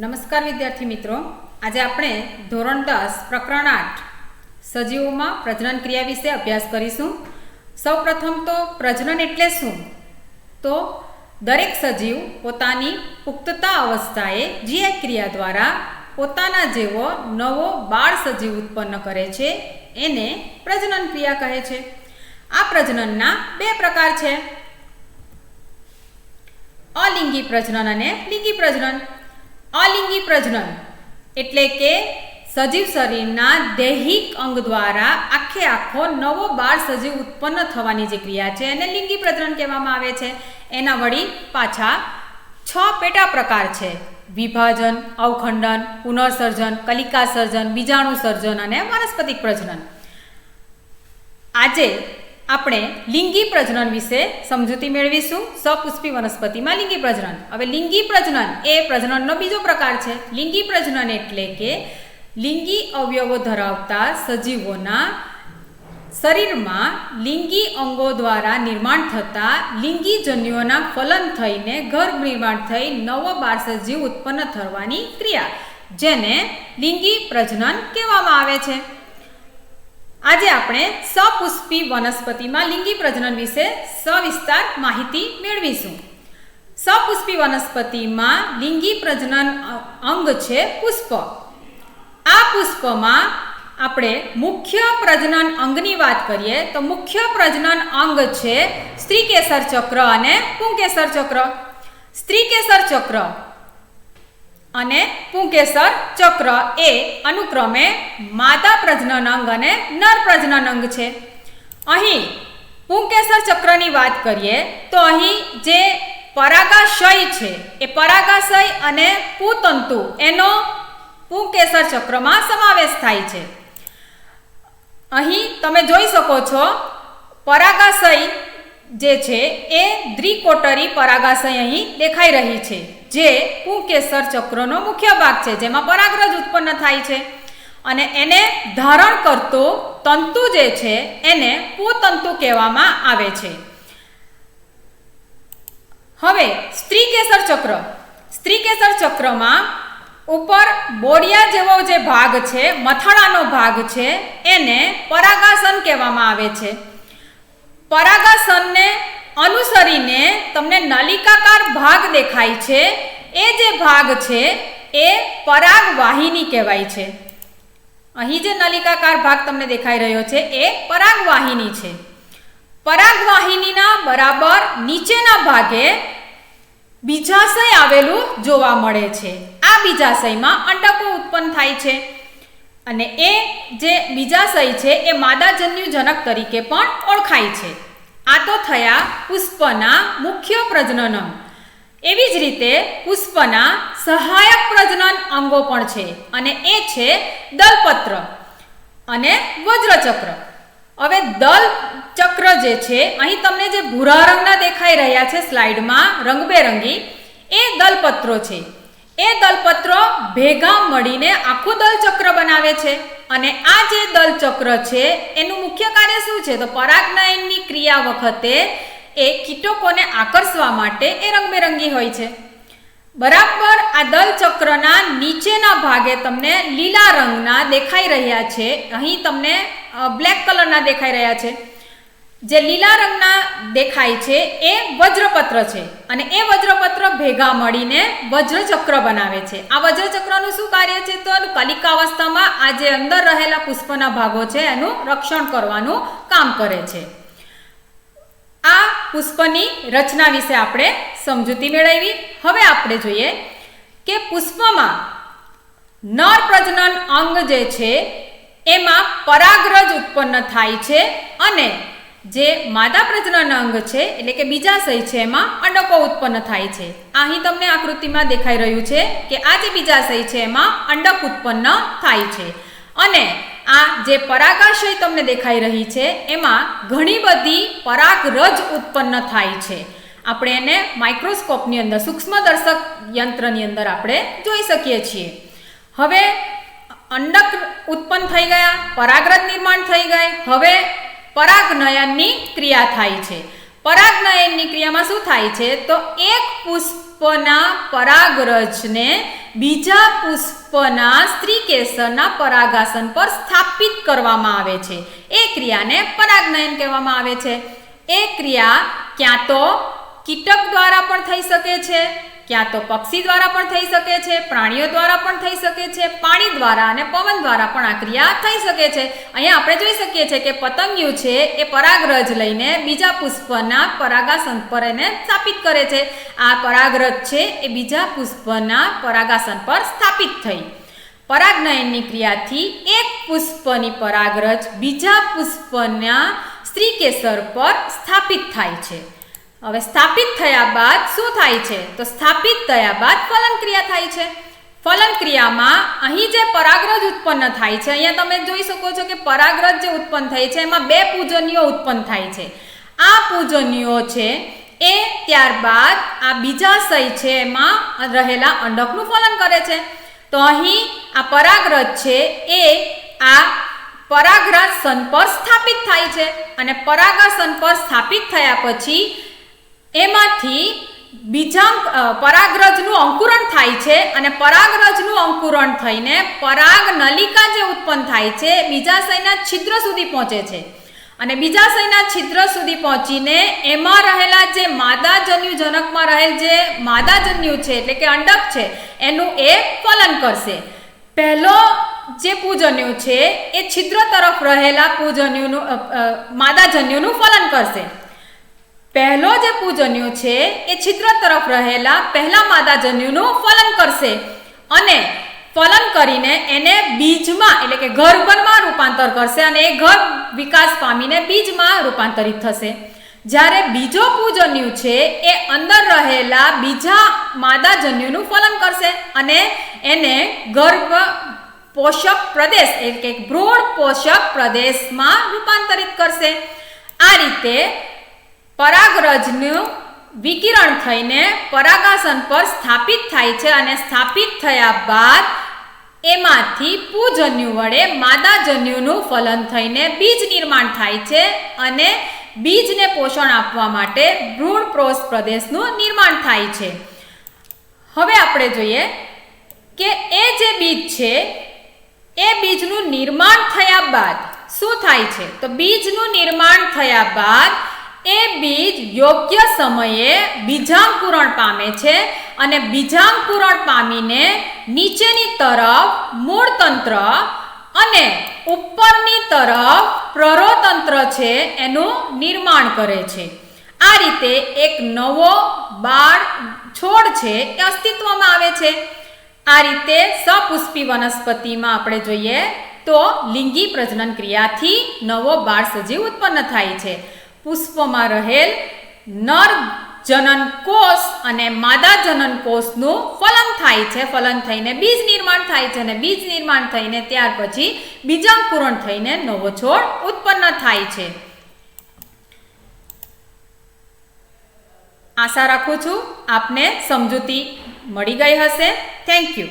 નમસ્કાર વિદ્યાર્થી મિત્રો, આજે આપણે ધોરણ 10 પ્રકરણ 8 સજીવોમાં પ્રજનન ક્રિયા વિશે અભ્યાસ કરીશું. સૌપ્રથમ તો પ્રજનન એટલે શું? તો દરેક સજીવ પોતાની પુખ્તતા અવસ્થાએ જીઆઈ ક્રિયા દ્વારા પોતાના જેવો નવો બાળ સજીવ ઉત્પન્ન કરે છે, એને પ્રજનન ક્રિયા કહે છે. આ પ્રજનનના બે પ્રકાર છે, અલિંગી પ્રજનન અને લિંગી પ્રજનન. અલિંગી પ્રજનન એટલે કે સજીવ શરીરના દૈહિક અંગ દ્વારા આખો નવો બાળ સજીવ ઉત્પન્ન થવાની જે ક્રિયા છે એને લિંગી પ્રજનન કહેવામાં આવે છે. એના વળી પાછા 6 પેટા પ્રકાર છે: વિભાજન, અવખંડન, પુનઃસર્જન, કલિકા સર્જન, બીજાણુ સર્જન અને વાનસ્પતિક પ્રજનન. આજે આપણે લિંગી પ્રજનન વિશે સમજૂતી મેળવીશું. સપુષ્પી વનસ્પતિમાં લિંગી પ્રજનન. હવે લિંગી પ્રજનન એ પ્રજનનનો બીજો પ્રકાર છે. લિંગી પ્રજનન એટલે કે લિંગી અવયવો ધરાવતા સજીવોના શરીરમાં લિંગી અંગો દ્વારા નિર્માણ થતા લિંગી જન્યુઓના ફલન થઈને ગર્ભ નિર્માણ થઈ નવો બાળ સજીવ ઉત્પન્ન થવાની ક્રિયા, જેને લિંગી પ્રજનન કહેવામાં આવે છે. આજે આપણે સપુષ્પી વનસ્પતિમાં લિંગી પ્રજનન વિશે સવિસ્તાર માહિતી મેળવીશું. સપુષ્પી વનસ્પતિમાં લિંગી પ્રજનન અંગ છે પુષ્પ. આ પુષ્પમાં આપણે મુખ્ય પ્રજનન અંગની વાત કરીએ તો મુખ્ય પ્રજનન અંગ છે સ્ત્રીકેસર ચક્ર અને પુંકેસર ચક્ર. સ્ત્રીકેસર ચક્ર અને પુંકેસર ચક્ર એ અનુક્રમે માદા પ્રજનન અંગ અને નર પ્રજનન અંગ છે. અહીં પુંકેસર ચક્રની વાત કરીએ તો અહીં જે પરાગાશય છે એ પરાગાશય અને પુતંતુ એનો પુંકેસર ચક્રમાં સમાવેશ થાય છે. અહીં તમે જોઈ શકો છો, પરાગાશય જે છે એ દ્વિકોટરી પરાગાશય અહીં દેખાઈ રહી છે, જે પુંકેસર ચક્રનો મુખ્ય ભાગ છે, જેમાં પરાગરજ ઉત્પન્ન થાય છે. અને એને ધારણ કરતો તંતુ જે છે એને પુતંતુ કહેવામાં આવે છે. હવે સ્ત્રીકેસર ચક્ર. સ્ત્રીકેસર ચક્રમાં ઉપર બોડિયા જેવો જે ભાગ છે, મથાળાનો ભાગ છે, એને પરાગાસન કહેવામાં આવે છે. પરાગાસનને અનુસરીને તમને નલિકાકાર ભાગ દેખાય છે, એ જે ભાગ છે એ પરાગવાહિની કહેવાય છે. અહીં જે નલિકાકાર ભાગ તમને દેખાઈ રહ્યો છે એ પરાગવાહિની છે. પરાગવાહિનીના બરાબર નીચેના ભાગે બીજાશય આવેલું જોવા મળે છે. આ બીજાશયમાં અંડકો ઉત્પન્ન થાય છે અને એ જે બીજાશય છે એ માદાજન્યુજનક તરીકે પણ ઓળખાય છે. આ તો થયા પુષ્પના મુખ્ય પ્રજનન અંગ. એવી જ રીતે પુષ્પના સહાયક પ્રજનન અંગો પણ છે અને એ છે દલપત્ર અને વજ્રચક્ર. હવે દલ ચક્ર જે છે, અહીં તમને જે ભૂરા રંગના દેખાઈ રહ્યા છે સ્લાઇડમાં રંગબેરંગી, એ દલપત્રો છે. એ દલપત્રો ભેગા મળીને આખું દલચક્ર બનાવે છે. અને આ જે દલચક્ર છે એનું મુખ્ય કાર્ય શું છે? તો પરાગનયનની ક્રિયા વખતે એ કીટકોને આકર્ષવા માટે એ રંગબેરંગી હોય છે. બરાબર આ દલચક્રના નીચેના ભાગે તમને લીલા રંગના દેખાઈ રહ્યા છે. અહીં તમને બ્લેક કલરના દેખાઈ રહ્યા છે. જે લીલા રંગના દેખાય છે એ વજ્રપત્ર છે અને એ વજ્રપત્ર ભેગા મળીને વજ્રચક્ર બનાવે છે. આ વજ્રચક્રનું શું કાર્ય છે? તો કલિકા અવસ્થામાં આ જે અંદર રહેલા પુષ્પના ભાગો છે એનું રક્ષણ કરવાનું કામ કરે છે. આ પુષ્પની રચના વિશે આપણે સમજૂતી મેળવી. હવે આપણે જોઈએ કે પુષ્પમાં નર પ્રજનન અંગ જે છે એમાં પરાગરજ ઉત્પન્ન થાય છે અને જે માદા પ્રજનન અંગ છે એટલે કે બીજાશય છે એમાં અંડકો ઉત્પન્ન થાય છે. અહીં તમને આકૃતિમાં દેખાઈ રહ્યું છે કે આ જે બીજાશય છે એમાં અંડક ઉત્પન્ન થાય છે અને આ જે પરાગાશય તમને દેખાઈ રહી છે એમાં ઘણી બધી પરાગરજ ઉત્પન્ન થાય છે. આપણે એને માઇક્રોસ્કોપની અંદર, સૂક્ષ્મદર્શક યંત્રની અંદર આપણે જોઈ શકીએ છીએ. હવે અંડક ઉત્પન્ન થઈ ગયા, પરાગરજ નિર્માણ થઈ ગઈ. હવે પરાગનયનની ક્રિયા થાય છે. પરાગનયનની ક્રિયામાં શું થાય છે? તો એક પુષ્પ પુષ્પના પરાગરજને બીજા પુષ્પના સ્ત્રીકેસરના પરાગાસન પર સ્થાપિત કરવામાં આવે છે. એ ક્રિયાને પરાગનયન કહેવામાં આવે છે. એ ક્રિયા ક્યાં તો કીટક દ્વારા પણ થઈ શકે છે, ક્યાં તો પક્ષી દ્વારા પણ થઈ શકે છે, પ્રાણીઓ દ્વારા પણ થઈ શકે છે, પાણી દ્વારા અને પવન દ્વારા પણ આ ક્રિયા થઈ શકે છે. અહીંયા આપણે જોઈ શકીએ છીએ કે પતંગિયું છે એ પરાગરજ લઈને બીજા પુષ્પના પરાગાસન પર એને સ્થાપિત કરે છે. આ પરાગરજ છે એ બીજા પુષ્પના પરાગાસન પર સ્થાપિત થઈ. પરાગનયનની ક્રિયાથી એક પુષ્પની પરાગરજ બીજા પુષ્પના સ્ત્રીકેસર પર સ્થાપિત થાય છે. હવે સ્થાપિત થયા બાદ શું થાય છે? તો સ્થાપિત થયા બાદ ફલન ક્રિયા થાય છે. ફલન ક્રિયામાં અહીં જે પરાગરજ ઉત્પન્ન થાય છે, અહીંયા તમે જોઈ શકો છો કે પરાગરજ જે ઉત્પન્ન થઈ છે એમાં 2 પૂજનીઓ ઉત્પન્ન થાય છે. આ પૂજનીઓ છે એ ત્યારબાદ આ બીજાશય છે એમાં રહેલા અંડકનું ફલન કરે છે. તો અહીં આ પરાગરજ છે એ આ પરાગાસન પર સ્થાપિત થાય છે અને પરાગાસન પર સ્થાપિત થયા પછી એમાંથી બીજા પરાગરજનું અંકુરણ થાય છે અને પરાગરજનું અંકુરણ થઈને પરાગ નલિકા જે ઉત્પન્ન થાય છે બીજાશયના છિદ્ર સુધી પહોંચે છે અને બીજાશયના છિદ્ર સુધી પહોંચીને એમાં રહેલા જે માદાજન્યુ જનકમાં રહેલ જે માદાજન્યુ છે એટલે કે અંડક છે એનું એ ફલન કરશે. પહેલો જે પૂજન્યુ છે એ છિદ્ર તરફ રહેલા પૂજન્યુનું માદાજન્યુનું ફલન કરશે. પહેલો જે પૂજન્યુ છે એ છિદ્ર તરફ રહેલા પહેલા માદાજન્યુનું ફલન કરશે અને ફલન કરીને એને બીજમાં એટલે કે ગર્ભમાં રૂપાંતર કરશે અને એ ગર્ભ વિકાસ પામીને બીજમાં રૂપાંતરિત થશે. જ્યારે બીજો પૂજન્યુ છે એ અંદર રહેલા બીજા માદાજન્યુનું ફલન કરશે અને એને ગર્ભ પોષક પ્રદેશ એટલે કે ભ્રૂણ પોષક પ્રદેશમાં રૂપાંતરિત કરશે. આ રીતે પરાગરજનું વિકિરણ થઈને પરાગાસન પર સ્થાપિત થાય છે અને સ્થાપિત થયા બાદ એમાંથી પૂજન્યુ વડે માદાજન્યુનું ફલન થઈને બીજ નિર્માણ થાય છે અને બીજને પોષણ આપવા માટે ભ્રૂણ પોષ પ્રદેશનું નિર્માણ થાય છે. હવે આપણે જોઈએ કે એ જે બીજ છે એ બીજનું નિર્માણ થયા બાદ શું થાય છે? તો બીજનું નિર્માણ થયા બાદ એ બીજ યોગ્ય સમયે બીજાંકુરણ પામે છે અને બીજાંકુરણ પામીને નીચેની તરફ મૂળતંત્ર અને ઉપરની તરફ પ્રરોતંત્ર છે એનું નિર્માણ કરે છે. આ રીતે એક નવો બાળ છોડ છે એ અસ્તિત્વમાં આવે છે. આ રીતે સપુષ્પી વનસ્પતિમાં આપણે જોઈએ તો લિંગી પ્રજનન ક્રિયાથી નવો બાળ સજીવ ઉત્પન્ન થાય છે. પુષ્પમાં રહેલ નર જનન કોષ અને માદા જનન કોષનું ફલન થાય છે. ફલન થઈને બીજ નિર્માણ થાય છે અને બીજ નિર્માણ થઈને ત્યાર પછી બીજાંકુરણ થઈને નવો છોડ ઉત્પન્ન થાય છે. આશા રાખું છું આપને સમજૂતી મળી ગઈ હશે. Thank you.